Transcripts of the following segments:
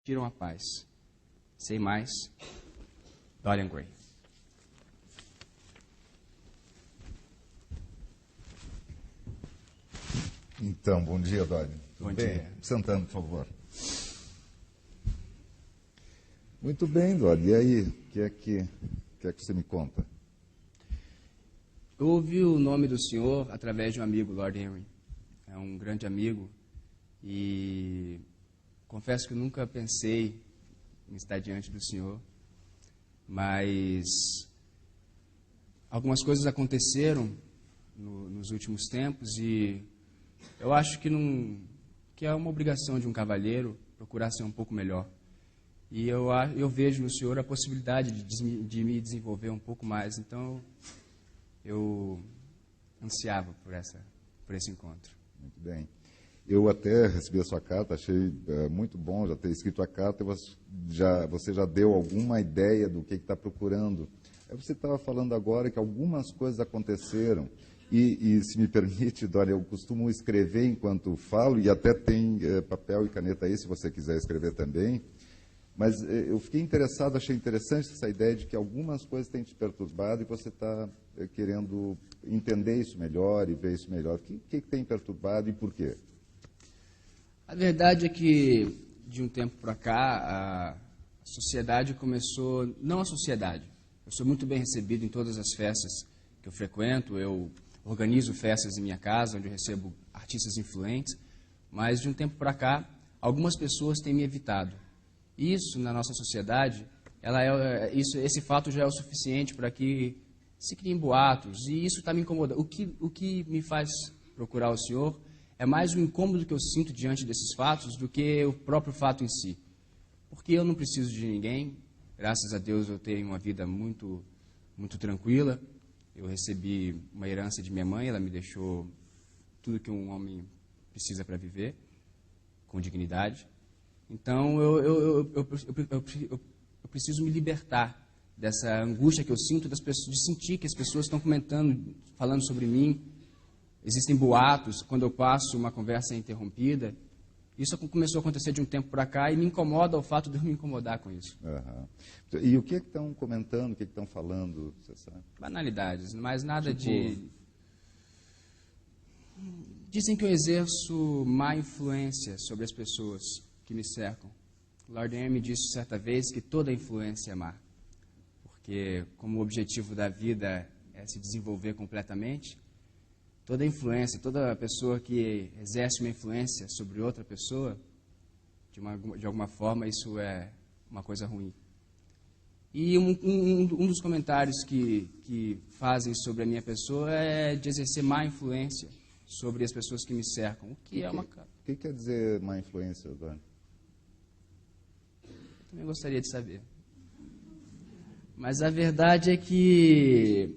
tiram a paz. Sem mais, Dorian Gray. Então, bom dia, Dorian. Bom dia. Sentando, por favor. Muito bem, Dorian. E aí, o que é que você me conta? Eu ouvi o nome do senhor através de um amigo, Lord Henry. É um grande amigo e confesso que nunca pensei em estar diante do senhor, mas algumas coisas aconteceram nos últimos tempos e eu acho que é uma obrigação de um cavalheiro procurar ser um pouco melhor. E eu vejo no senhor a possibilidade de me desenvolver um pouco mais. Então, eu ansiava por esse encontro. Muito bem. Eu até recebi a sua carta, achei muito bom já ter escrito a carta e você já deu alguma ideia do que está procurando. Você estava falando agora que algumas coisas aconteceram e se me permite, Dória, eu costumo escrever enquanto falo e até tem papel e caneta aí se você quiser escrever também. Mas eu fiquei interessado, achei interessante essa ideia de que algumas coisas têm te perturbado e você está querendo entender isso melhor e ver isso melhor. O que tem perturbado e por quê? A verdade é que, de um tempo para cá, a sociedade começou... Não a sociedade. Eu sou muito bem recebido em todas as festas que eu frequento. Eu organizo festas em minha casa, onde eu recebo artistas influentes. Mas, de um tempo para cá, algumas pessoas têm me evitado. Isso, na nossa sociedade, esse fato já é o suficiente para que se criem boatos, e isso está me incomodando. O que me faz procurar o senhor é mais o incômodo que eu sinto diante desses fatos do que o próprio fato em si. Porque eu não preciso de ninguém, graças a Deus eu tenho uma vida muito, muito tranquila. Eu recebi uma herança de minha mãe, ela me deixou tudo que um homem precisa para viver, com dignidade. Então, eu preciso me libertar dessa angústia que eu sinto das pessoas, de sentir que as pessoas estão comentando, falando sobre mim. Existem boatos, quando eu passo uma conversa interrompida. Isso começou a acontecer de um tempo para cá e me incomoda o fato de eu me incomodar com isso. Uhum. E o que estão comentando, o que estão falando, você sabe? Banalidades, mas nada de... Dizem que eu exerço má influência sobre as pessoas que me cercam. Lord Henry me disse certa vez que toda influência é má, porque como o objetivo da vida é se desenvolver completamente, toda influência, toda pessoa que exerce uma influência sobre outra pessoa, de alguma forma, isso é uma coisa ruim. E um dos comentários que fazem sobre a minha pessoa é de exercer má influência sobre as pessoas que me cercam, o que é uma... O que quer dizer má influência, Dória? Eu gostaria de saber. Mas a verdade é que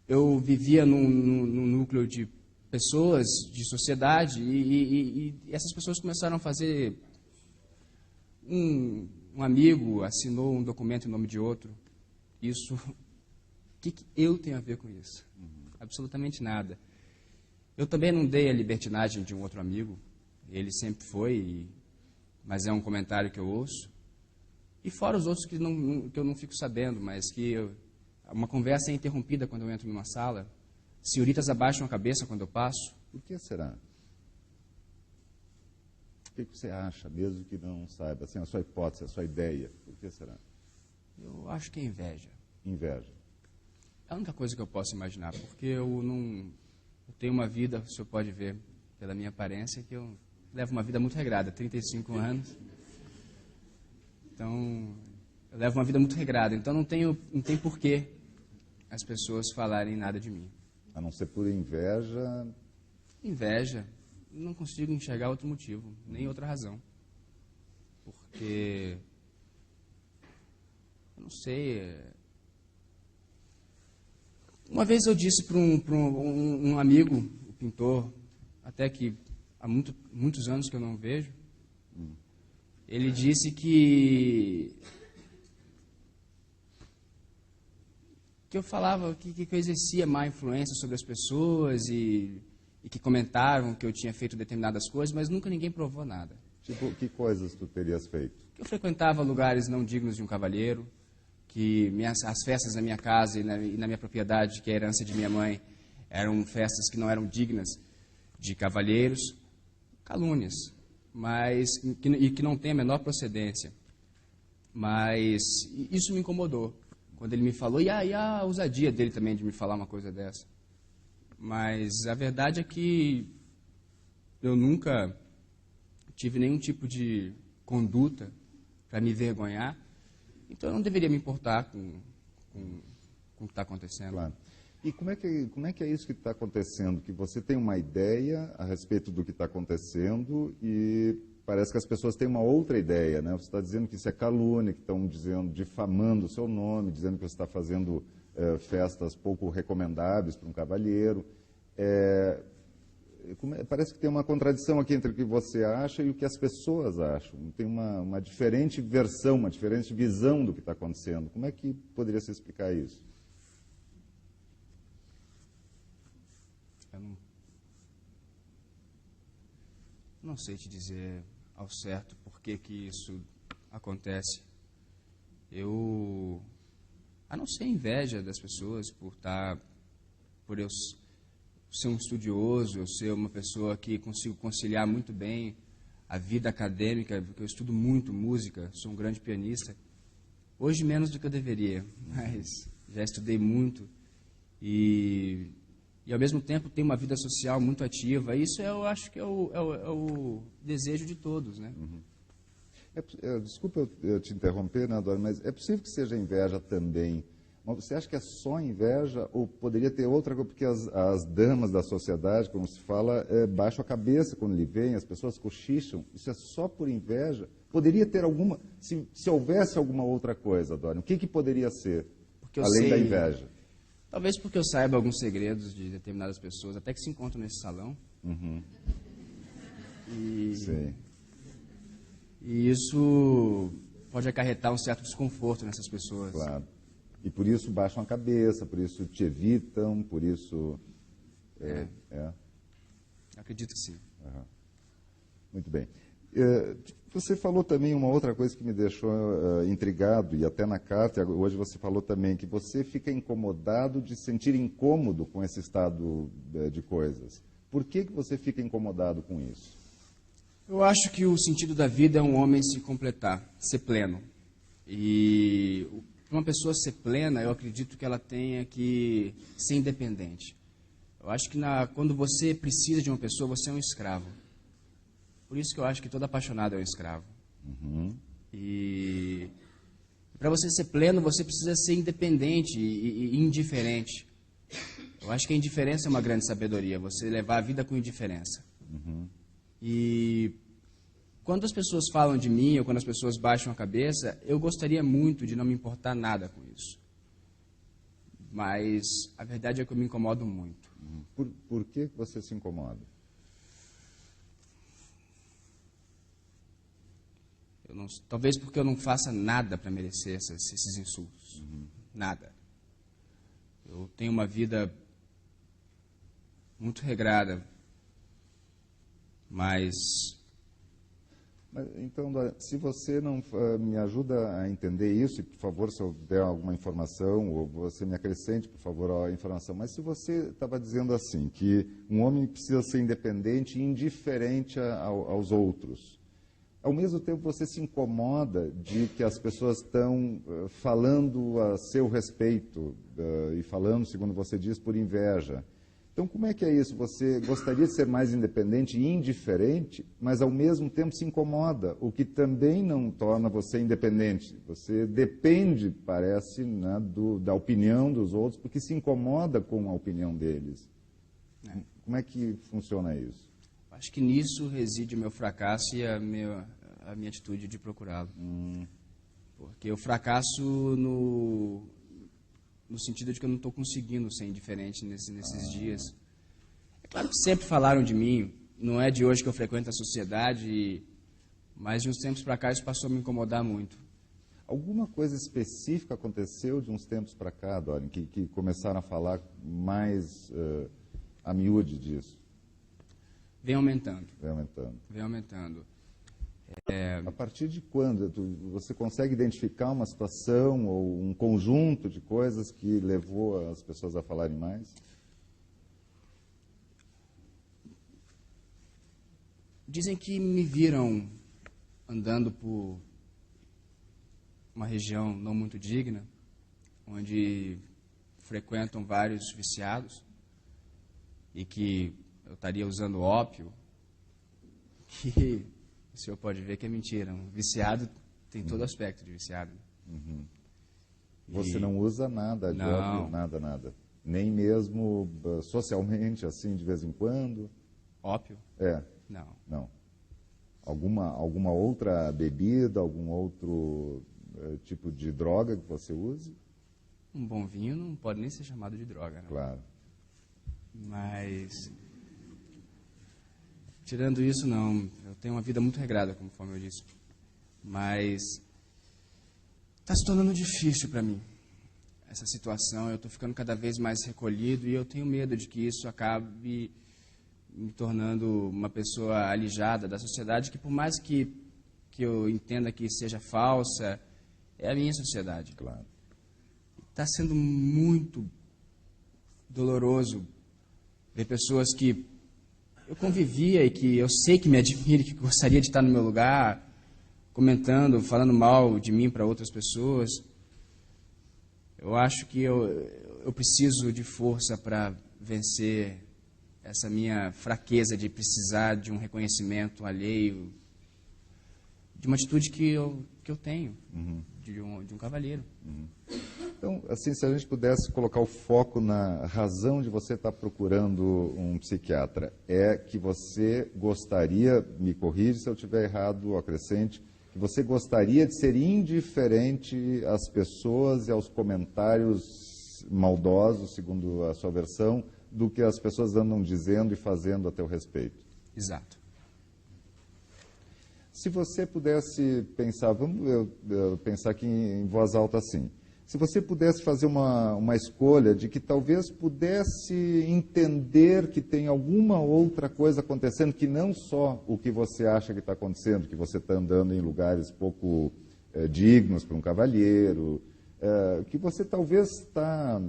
eu vivia num núcleo de pessoas, de sociedade, e essas pessoas começaram a fazer... Um amigo assinou um documento em nome de outro. Isso... O que eu tenho a ver com isso? Absolutamente nada. Eu também não dei a libertinagem de um outro amigo. Ele sempre foi... Mas é um comentário que eu ouço. E fora os outros que eu não fico sabendo, mas que uma conversa é interrompida quando eu entro numa sala. Senhoritas abaixam a cabeça quando eu passo. Por que será? O que você acha, mesmo que não saiba? Assim, a sua hipótese, a sua ideia, por que será? Eu acho que é inveja. Inveja. É a única coisa que eu posso imaginar, porque eu tenho uma vida, o senhor pode ver pela minha aparência, que eu levo uma vida muito regrada, 35 anos. Então, eu levo uma vida muito regrada. Então, não tem porquê as pessoas falarem nada de mim. A não ser por inveja... Inveja. Não consigo enxergar outro motivo, nem outra razão. Porque... Eu não sei... Uma vez eu disse para um amigo, o pintor, até que há muitos anos que eu não vejo, ele disse que eu falava, que eu exercia má influência sobre as pessoas e que comentaram que eu tinha feito determinadas coisas, mas nunca ninguém provou nada. Tipo, que coisas tu terias feito? Que eu frequentava lugares não dignos de um cavalheiro, que as festas na minha casa e na minha propriedade, que é a herança de minha mãe, eram festas que não eram dignas de cavalheiros. Calúnias, mas que não tem a menor procedência. Mas isso me incomodou, quando ele me falou, e a ousadia dele também de me falar uma coisa dessa. Mas a verdade é que eu nunca tive nenhum tipo de conduta para me envergonhar, então eu não deveria me importar com o que está acontecendo. Claro. E como é que é isso que está acontecendo? Que você tem uma ideia a respeito do que está acontecendo e parece que as pessoas têm uma outra ideia, né? Você está dizendo que isso é calúnia, que estão dizendo, difamando o seu nome, dizendo que você está fazendo festas pouco recomendáveis para um cavalheiro. Parece que tem uma contradição aqui entre o que você acha e o que as pessoas acham. Tem uma diferente versão, uma diferente visão do que está acontecendo. Como é que poderia se explicar isso? Eu não sei te dizer ao certo por que isso acontece. A não ser inveja das pessoas por eu ser um estudioso, eu ser uma pessoa que consigo conciliar muito bem a vida acadêmica, porque eu estudo muito música, sou um grande pianista. Hoje menos do que eu deveria, mas já estudei muito e ao mesmo tempo tenho uma vida social muito ativa. Isso eu acho que é o desejo de todos, né? Uhum. Desculpa eu te interromper, né, Adora, mas é possível que seja inveja também. Mas você acha que é só inveja ou poderia ter outra coisa? Porque as damas da sociedade, como se fala, baixam a cabeça quando lhe veem, as pessoas cochicham. Isso é só por inveja? Poderia ter alguma... Se houvesse alguma outra coisa, Adora, o que poderia ser, além da inveja? Talvez porque eu saiba alguns segredos de determinadas pessoas, até que se encontram nesse salão. Uhum. Sim. E isso pode acarretar um certo desconforto nessas pessoas. Claro. E por isso baixam a cabeça, por isso te evitam, por isso... Acredito que sim. Uhum. Muito bem. Você falou também uma outra coisa que me deixou intrigado, e até na carta, hoje você falou também, que você fica incomodado de sentir incômodo com esse estado de coisas. Por que você fica incomodado com isso? Eu acho que o sentido da vida é um homem se completar, ser pleno. E para uma pessoa ser plena, eu acredito que ela tenha que ser independente. Eu acho que quando você precisa de uma pessoa, você é um escravo. Por isso que eu acho que todo apaixonado é um escravo. Uhum. E para você ser pleno, você precisa ser independente e indiferente. Eu acho que a indiferença é uma grande sabedoria, você levar a vida com indiferença. Uhum. E quando as pessoas falam de mim, ou quando as pessoas baixam a cabeça, eu gostaria muito de não me importar nada com isso. Mas a verdade é que eu me incomodo muito. Por que você se incomoda? Talvez porque eu não faça nada para merecer esses insultos. Uhum. Nada. Eu tenho uma vida muito regrada, mas então, se você não me ajuda a entender isso, e por favor, se eu der alguma informação, ou você me acrescente, por favor, a informação, mas se você estava dizendo assim, que um homem precisa ser independente e indiferente aos outros, ao mesmo tempo você se incomoda de que as pessoas estão falando a seu respeito, e falando, segundo você diz, por inveja. Então, como é que é isso? Você gostaria de ser mais independente e indiferente, mas ao mesmo tempo se incomoda, o que também não torna você independente. Você depende, parece, né, da opinião dos outros, porque se incomoda com a opinião deles. Como é que funciona isso? Acho que nisso reside o meu fracasso e a minha atitude de procurá-lo. Porque eu fracasso no sentido de que eu não estou conseguindo ser indiferente nesses dias. É claro que sempre falaram de mim, não é de hoje que eu frequento a sociedade, mas de uns tempos para cá isso passou a me incomodar muito. Alguma coisa específica aconteceu de uns tempos para cá, Dorian, que começaram a falar mais a miúde disso? Vem aumentando. Vem aumentando. Vem aumentando. A partir de quando? Você consegue identificar uma situação ou um conjunto de coisas que levou as pessoas a falarem mais? Dizem que me viram andando por uma região não muito digna, onde frequentam vários viciados, e que eu estaria usando ópio, que o senhor pode ver que é mentira. Um viciado tem todo aspecto de viciado. Você não usa nada de ópio, nada? Nem mesmo socialmente, assim, de vez em quando? Ópio? É. Não. Alguma outra bebida, algum outro tipo de droga que você use? Um bom vinho não pode nem ser chamado de droga, né? Claro. Mas, tirando isso, não. Eu tenho uma vida muito regrada, conforme eu disse. Mas está se tornando difícil para mim essa situação. Eu estou ficando cada vez mais recolhido e eu tenho medo de que isso acabe me tornando uma pessoa alijada da sociedade, que por mais que eu entenda que seja falsa, é a minha sociedade. Claro. Está sendo muito doloroso ver pessoas que eu convivia e que eu sei que me admira, que gostaria de estar no meu lugar, comentando, falando mal de mim para outras pessoas. Eu acho que eu preciso de força para vencer essa minha fraqueza de precisar de um reconhecimento alheio, de uma atitude que eu tenho, de um cavalheiro. Então, assim, se a gente pudesse colocar o foco na razão de você estar procurando um psiquiatra, é que você gostaria, me corrige se eu estiver errado, acrescente, que você gostaria de ser indiferente às pessoas e aos comentários maldosos, segundo a sua versão, do que as pessoas andam dizendo e fazendo a teu respeito. Exato. Se você pudesse pensar, vamos pensar aqui em voz alta assim, se você pudesse fazer uma escolha de que talvez pudesse entender que tem alguma outra coisa acontecendo, que não só o que você acha que está acontecendo, que você está andando em lugares pouco dignos para um cavalheiro, que você talvez está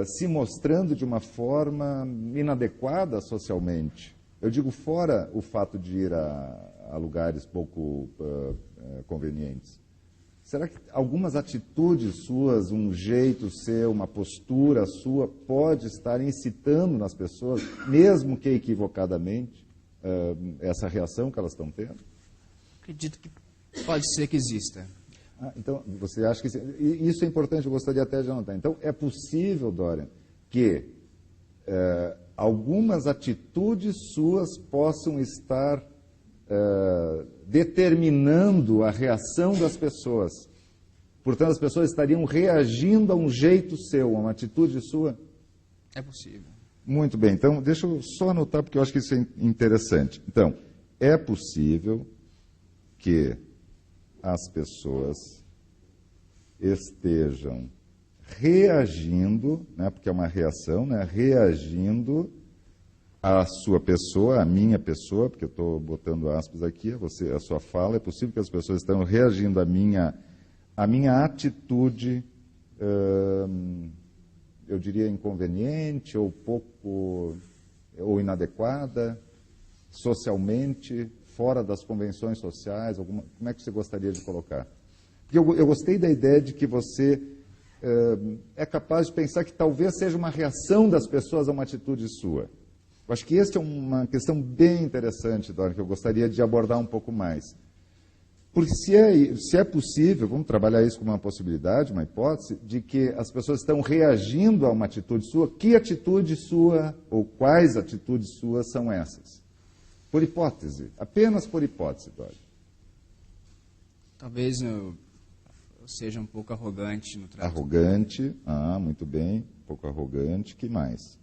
se mostrando de uma forma inadequada socialmente. Eu digo fora o fato de ir a lugares pouco convenientes. Será que algumas atitudes suas, um jeito seu, uma postura sua, pode estar incitando nas pessoas, mesmo que equivocadamente, essa reação que elas estão tendo? Acredito que pode ser que exista. Então, você acha que isso é importante, eu gostaria até de anotar. Então, é possível, Dorian, que algumas atitudes suas possam estar determinando a reação das pessoas. Portanto, as pessoas estariam reagindo a um jeito seu, a uma atitude sua? É possível. Muito bem, então deixa eu só anotar, porque eu acho que isso é interessante. Então, é possível que as pessoas estejam reagindo, né, porque é uma reação, né, reagindo à sua pessoa, à minha pessoa, porque eu estou botando aspas aqui, a sua fala, é possível que as pessoas estejam reagindo à minha atitude, eu diria inconveniente, ou pouco, ou inadequada, socialmente, fora das convenções sociais, como é que você gostaria de colocar? Porque eu gostei da ideia de que você é capaz de pensar que talvez seja uma reação das pessoas a uma atitude sua. Eu acho que esta é uma questão bem interessante, Dorian, que eu gostaria de abordar um pouco mais. Porque se é possível, vamos trabalhar isso como uma possibilidade, uma hipótese, de que as pessoas estão reagindo a uma atitude sua, que atitude sua, ou quais atitudes suas são essas? Por hipótese, apenas por hipótese, Dorian. Talvez eu seja um pouco arrogante no trato. Arrogante, muito bem, um pouco arrogante, que mais?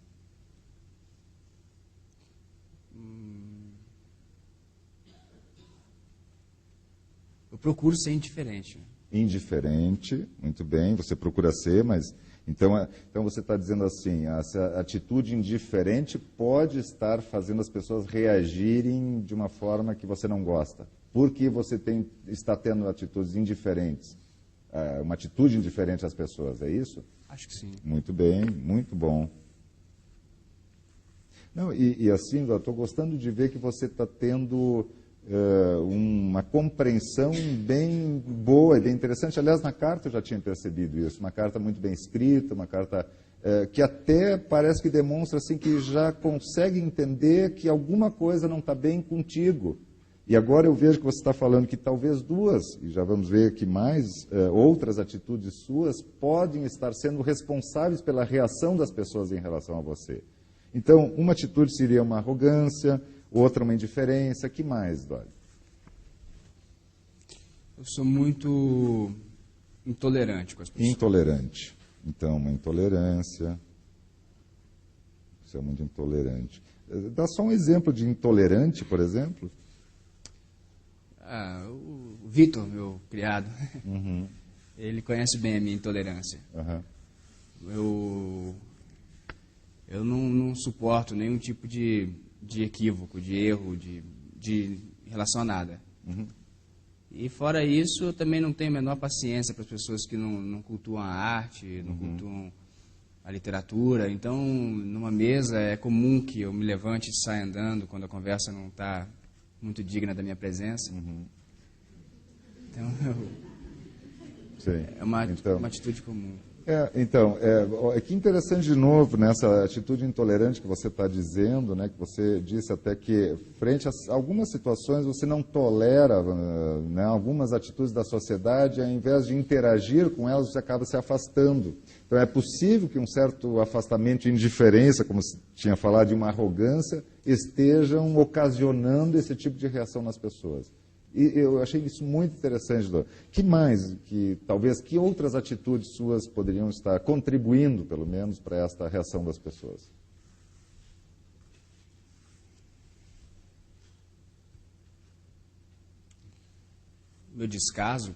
Eu procuro ser indiferente. Indiferente, muito bem, você procura ser, mas então você está dizendo assim, essa atitude indiferente pode estar fazendo as pessoas reagirem de uma forma que você não gosta. porque você está tendo atitudes indiferentes, uma atitude indiferente às pessoas, é isso? Acho que sim. Muito bem, muito bom. Não, e assim, eu estou gostando de ver que você está tendo uma compreensão bem boa e bem interessante. Aliás, na carta eu já tinha percebido isso, uma carta muito bem escrita, uma carta que até parece que demonstra assim, que já consegue entender que alguma coisa não está bem contigo. E agora eu vejo que você está falando que talvez duas, e já vamos ver que mais, outras atitudes suas podem estar sendo responsáveis pela reação das pessoas em relação a você. Então, uma atitude seria uma arrogância, outra uma indiferença. Que mais, Dória? Eu sou muito intolerante com as pessoas. Intolerante. Então, uma intolerância. Você é muito intolerante. Dá só um exemplo de intolerante, por exemplo. O Vitor, meu criado, Uhum. ele conhece bem a minha intolerância. Uhum. Eu não suporto nenhum tipo de equívoco, de erro, em relação a nada. Uhum. E fora isso, eu também não tenho a menor paciência para as pessoas que não cultuam a arte, não cultuam a literatura. Então, numa mesa, é comum que eu me levante e saia andando quando a conversa não está muito digna da minha presença. Uhum. Então, Sim. é uma atitude comum. Que interessante de novo nessa atitude intolerante que você está dizendo, né, que você disse até que frente a algumas situações você não tolera, né, algumas atitudes da sociedade, ao invés de interagir com elas, você acaba se afastando. Então é possível que um certo afastamento de indiferença, como você tinha falado, de uma arrogância, estejam ocasionando esse tipo de reação nas pessoas. E eu achei isso muito interessante, Dor. Que mais, que outras atitudes suas poderiam estar contribuindo, pelo menos, para esta reação das pessoas? Meu descaso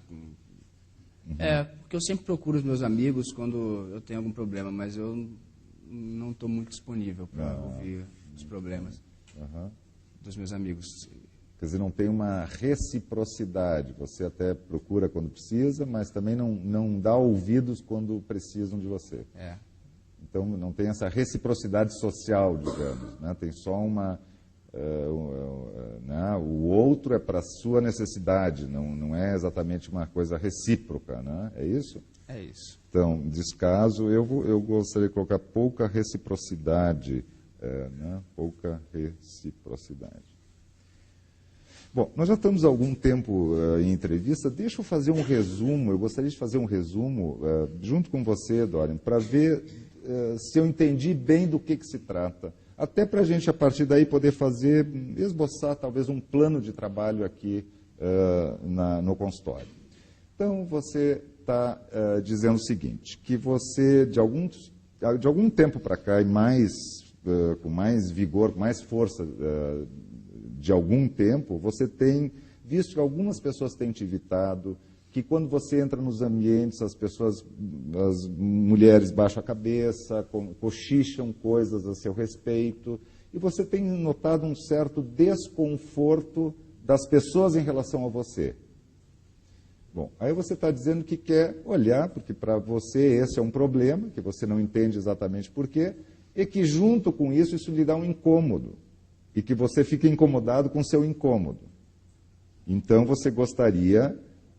porque eu sempre procuro os meus amigos quando eu tenho algum problema, mas eu não estou muito disponível para ouvir os problemas dos meus amigos. Quer dizer, não tem uma reciprocidade. Você até procura quando precisa, mas também não dá ouvidos quando precisam de você. Então, não tem essa reciprocidade social, digamos. Né? Tem só né? O outro é para a sua necessidade, não é exatamente uma coisa recíproca. Né? É isso? É isso. Então, descaso, eu gostaria de colocar pouca reciprocidade. Né? Pouca reciprocidade. Bom, nós já estamos há algum tempo em entrevista. Deixa eu fazer um resumo. Eu gostaria de fazer um resumo junto com você, Dorian, para ver se eu entendi bem do que se trata. Até para a gente, a partir daí, poder esboçar talvez um plano de trabalho aqui no consultório. Então, você está dizendo o seguinte, que você, de algum tempo para cá, e com mais vigor, com mais força de algum tempo, você tem visto que algumas pessoas têm te evitado, que quando você entra nos ambientes, as mulheres baixam a cabeça, cochicham coisas a seu respeito, e você tem notado um certo desconforto das pessoas em relação a você. Bom, aí você está dizendo que quer olhar, porque para você esse é um problema, que você não entende exatamente por quê, e que junto com isso lhe dá um incômodo. E que você fica incomodado com o seu incômodo. Então, você gostaria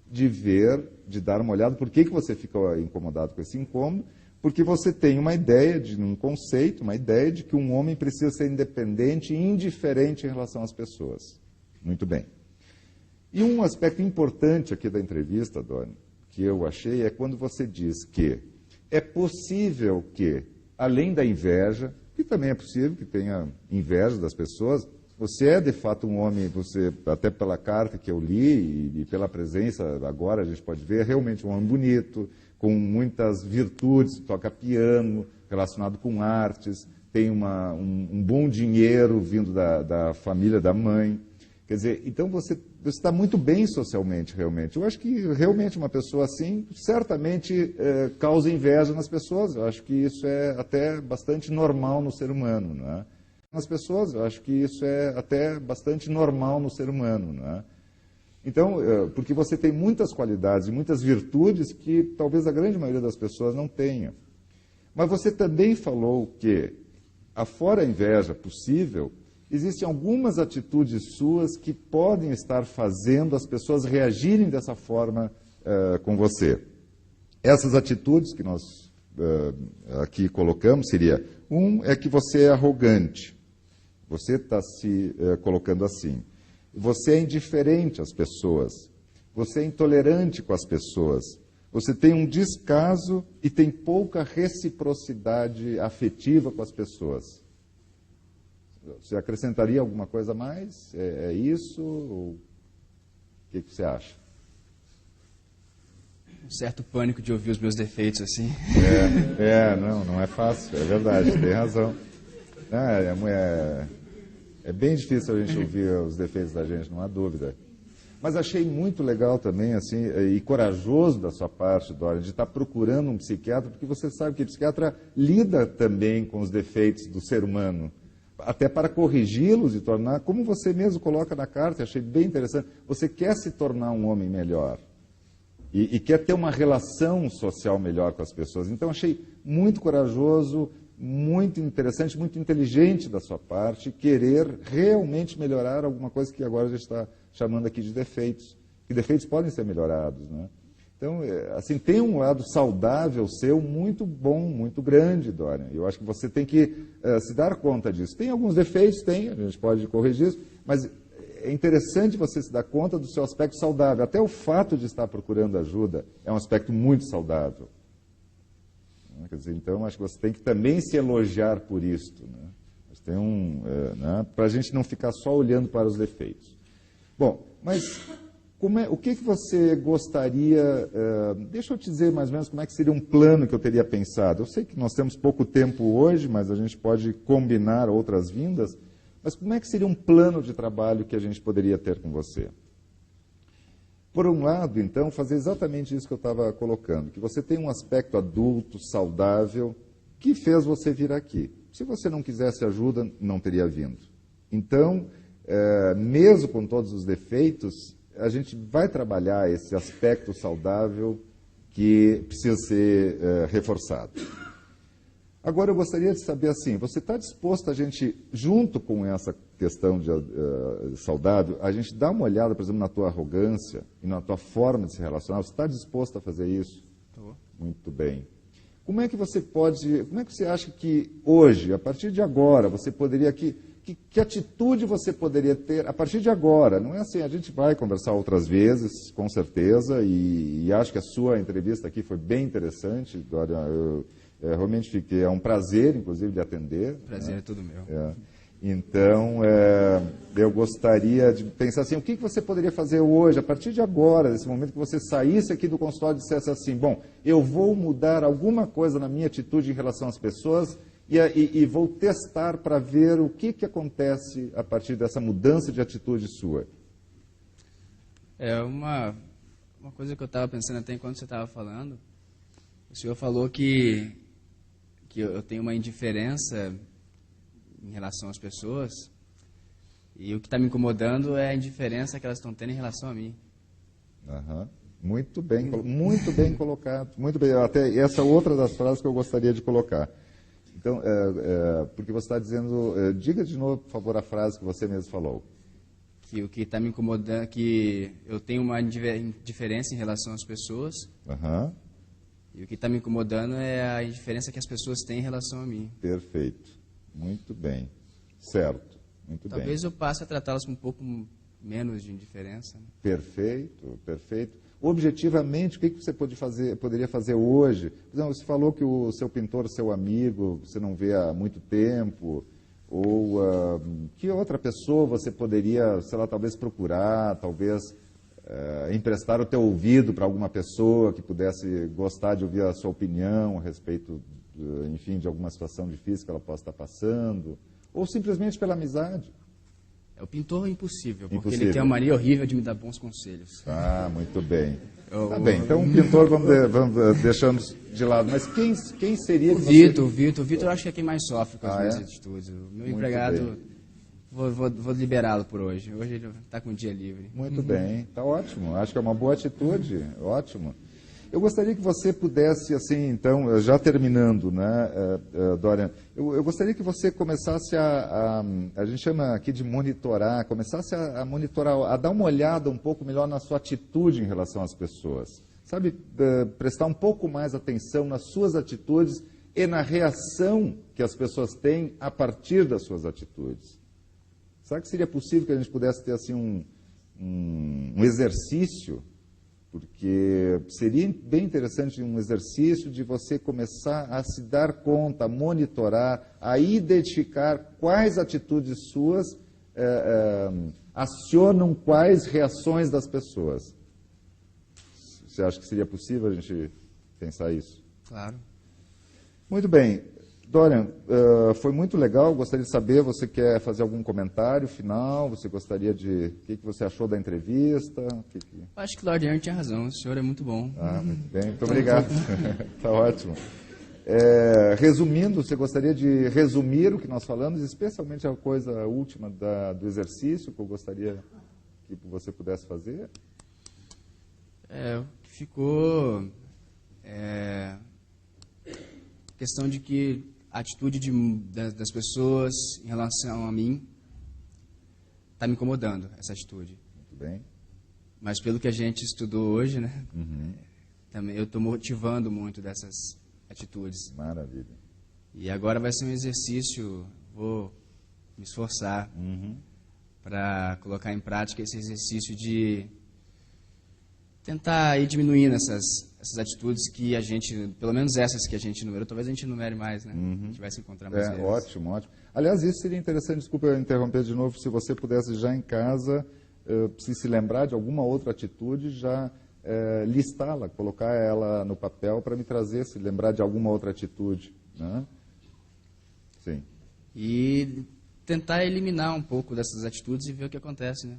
de dar uma olhada, por que você fica incomodado com esse incômodo? Porque você tem uma ideia, um conceito, uma ideia de que um homem precisa ser independente e indiferente em relação às pessoas. Muito bem. E um aspecto importante aqui da entrevista, Dona, que eu achei, é quando você diz que é possível que, além da inveja, e também é possível que tenha inveja das pessoas. Você é, de fato, um homem, até pela carta que eu li e pela presença, agora a gente pode ver, é realmente um homem bonito, com muitas virtudes, toca piano, relacionado com artes, tem um bom dinheiro vindo da família da mãe. Quer dizer, então você está muito bem socialmente, realmente. Eu acho que realmente uma pessoa assim, certamente causa inveja nas pessoas. Eu acho que isso é até bastante normal no ser humano, não é? Nas pessoas, eu acho que isso é até bastante normal no ser humano, não é? Então, porque você tem muitas qualidades e muitas virtudes que talvez a grande maioria das pessoas não tenha. Mas você também falou que, afora a inveja possível, existem algumas atitudes suas que podem estar fazendo as pessoas reagirem dessa forma com você. Essas atitudes que nós aqui colocamos seria, é que você é arrogante. Você está se colocando assim. Você é indiferente às pessoas. Você é intolerante com as pessoas. Você tem um descaso e tem pouca reciprocidade afetiva com as pessoas. Você acrescentaria alguma coisa a mais? É isso? Ou o que você acha? Um certo pânico de ouvir os meus defeitos assim. Não é fácil, é verdade, tem razão. É bem difícil a gente ouvir os defeitos da gente, não há dúvida. Mas achei muito legal também, assim, e corajoso da sua parte, Dorian, de estar procurando um psiquiatra, porque você sabe que o psiquiatra lida também com os defeitos do ser humano, até para corrigi-los e tornar, como você mesmo coloca na carta, achei bem interessante, você quer se tornar um homem melhor e quer ter uma relação social melhor com as pessoas. Então, achei muito corajoso, muito interessante, muito inteligente da sua parte, querer realmente melhorar alguma coisa que agora a gente está chamando aqui de defeitos. Que defeitos podem ser melhorados, né? Então, assim, tem um lado saudável seu muito bom, muito grande, Dorian. Eu acho que você tem que se dar conta disso. Tem alguns defeitos, a gente pode corrigir isso, mas é interessante você se dar conta do seu aspecto saudável. Até o fato de estar procurando ajuda é um aspecto muito saudável. Quer dizer, então, acho que você tem que também se elogiar por isto, né? Para a gente não ficar só olhando para os defeitos. Bom, mas o que você gostaria... deixa eu te dizer mais ou menos como é que seria um plano que eu teria pensado. Eu sei que nós temos pouco tempo hoje, mas a gente pode combinar outras vindas. Mas como é que seria um plano de trabalho que a gente poderia ter com você? Por um lado, então, fazer exatamente isso que eu estava colocando, que você tem um aspecto adulto, saudável, que fez você vir aqui. Se você não quisesse ajuda, não teria vindo. Então, mesmo com todos os defeitos, a gente vai trabalhar esse aspecto saudável que precisa ser reforçado. Agora, eu gostaria de saber assim, você está disposto a gente, junto com essa questão de saudável, a gente dar uma olhada, por exemplo, na tua arrogância e na tua forma de se relacionar? Você está disposto a fazer isso? Tô. Muito bem. Como é que você acha que hoje, a partir de agora, você poderia, que atitude você poderia ter a partir de agora? Não é assim, a gente vai conversar outras vezes, com certeza, e acho que a sua entrevista aqui foi bem interessante, Dorian. Realmente é um prazer, inclusive, de atender. O prazer é todo meu. Então, eu gostaria de pensar assim, o que você poderia fazer hoje, a partir de agora, nesse momento que você saísse aqui do consultório e dissesse assim, bom, eu vou mudar alguma coisa na minha atitude em relação às pessoas e vou testar para ver o que acontece a partir dessa mudança de atitude sua. Uma coisa que eu estava pensando até enquanto você estava falando, o senhor falou que eu tenho uma indiferença em relação às pessoas, e o que está me incomodando é a indiferença que elas estão tendo em relação a mim. Uhum. Muito bem colocado. Muito bem. Até essa é outra das frases que eu gostaria de colocar. Então, porque você está dizendo... diga de novo, por favor, a frase que você mesmo falou. Que o que está me incomodando, que eu tenho uma indiferença em relação às pessoas, e o que está me incomodando é a indiferença que as pessoas têm em relação a mim. Perfeito. Muito bem. Certo. Muito bem. Talvez eu passe a tratá-las com um pouco menos de indiferença. Né? Perfeito, perfeito. Objetivamente, o que você poderia fazer hoje? Por exemplo, você falou que o seu pintor, seu amigo, você não vê há muito tempo, ou que outra pessoa você poderia, sei lá, talvez procurar, talvez emprestar o teu ouvido para alguma pessoa que pudesse gostar de ouvir a sua opinião a respeito, enfim, de alguma situação difícil que ela possa estar passando, ou simplesmente pela amizade. O pintor é impossível, porque ele tem uma mania horrível de me dar bons conselhos. Muito bem. Tá bem, então o pintor vamos deixamos de lado. Mas quem seria... O Vitor, eu acho que é quem mais sofre com as minhas atitudes. O meu Muito empregado bem. Vou liberá-lo por hoje. Hoje ele está com o dia livre. Muito bem, está ótimo. Acho que é uma boa atitude, ótimo. Eu gostaria que você pudesse, assim, então, já terminando, né, Dorian, eu gostaria que você começasse a gente chama aqui de monitorar, começasse a monitorar, a dar uma olhada um pouco melhor na sua atitude em relação às pessoas. Sabe, prestar um pouco mais atenção nas suas atitudes e na reação que as pessoas têm a partir das suas atitudes. Será que seria possível que a gente pudesse ter, assim, um exercício? Porque seria bem interessante um exercício de você começar a se dar conta, a monitorar, a identificar quais atitudes suas acionam quais reações das pessoas. Você acha que seria possível a gente pensar isso? Claro. Muito bem. Dorian, foi muito legal, gostaria de saber, você quer fazer algum comentário final? Você gostaria de... O que você achou da entrevista? Acho que o Lord Aaron tinha razão, o senhor é muito bom. Muito bem, muito obrigado. Está ótimo. Resumindo, você gostaria de resumir o que nós falamos, especialmente a coisa última do exercício, que eu gostaria que você pudesse fazer? O que ficou... questão de que a atitude das pessoas em relação a mim está me incomodando, essa atitude. Muito bem. Mas pelo que a gente estudou hoje, né, também eu estou motivando muito dessas atitudes. Maravilha. E agora vai ser um exercício, vou me esforçar para colocar em prática esse exercício de tentar ir diminuindo essas atitudes que a gente, pelo menos essas que a gente numerou, talvez a gente numere mais, né? A gente vai se encontrar mais vezes. Ótimo, ótimo. Aliás, isso seria interessante, desculpa eu interromper de novo, se você pudesse já em casa, se lembrar de alguma outra atitude, já listá-la, colocar ela no papel para me trazer, se lembrar de alguma outra atitude. Né? Sim. E tentar eliminar um pouco dessas atitudes e ver o que acontece, né?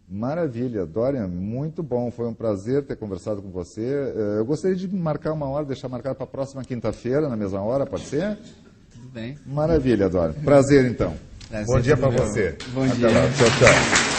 Maravilha, Dorian, muito bom, foi um prazer ter conversado com você. Eu gostaria de marcar uma hora, deixar marcado para a próxima quinta-feira, na mesma hora, pode ser? Tudo bem. Maravilha, Dorian. Prazer, então. Prazer, bom dia para você. Bom Até dia. lá. Tchau, tchau.